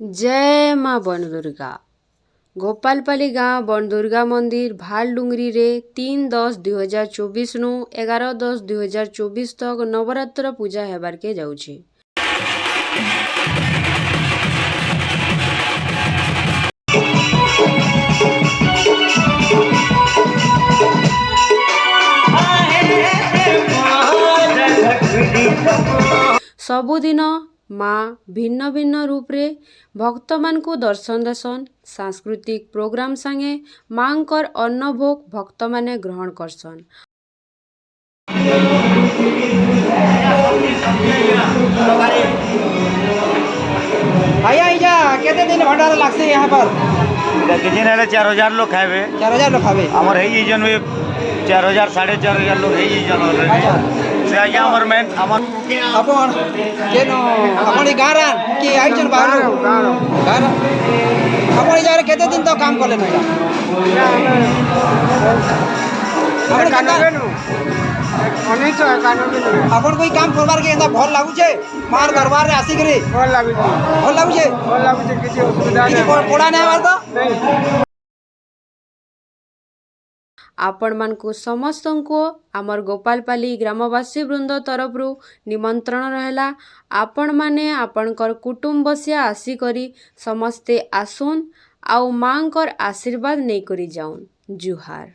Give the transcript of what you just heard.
जय माँ बनदुर्गा। गोपालपाली गाँ बनदुर्गा मंदिर भालडुंगरी रे 3/10/2024 नु 11/10/2024 तक नवरात्र पूजा हेबार के जाउछि। सबुदिन माँ भिन्न भिन्न रूप रे भक्त मान को दर्शन देसन। सांस्कृतिक प्रोग्राम संगे मांकर अन्न भोग भक्त माने ग्रहण करसन। भैया इजा केते दिन भंडारा लागसे यहाँ पर? किसी ने 4000 लोग खावे। 4000 लोग खावे। हमर है ई जन 4000 4500 लोग है ई जन से आया हमर में हमर अपन केनो अपन ई गारान कि आइछन बाहर गार अपन इजा रे केते दिन तो काम करले न अपन कोई काम करबार के एंदा भल लागु छे मार दरबार रे आसी करे भल लागु छे किछि असुविधा नै पड़ा नै बार तो आपण मान को समस्त को आमर गोपालपाली ग्रामवासी वृंद तरफ रु निमंत्रण रहेला। आपण माने आपणकर कुटुंब से आसी करी समस्ते आसुन आउ मांकर आशीर्वाद नहीं करी जाउन। जुहार।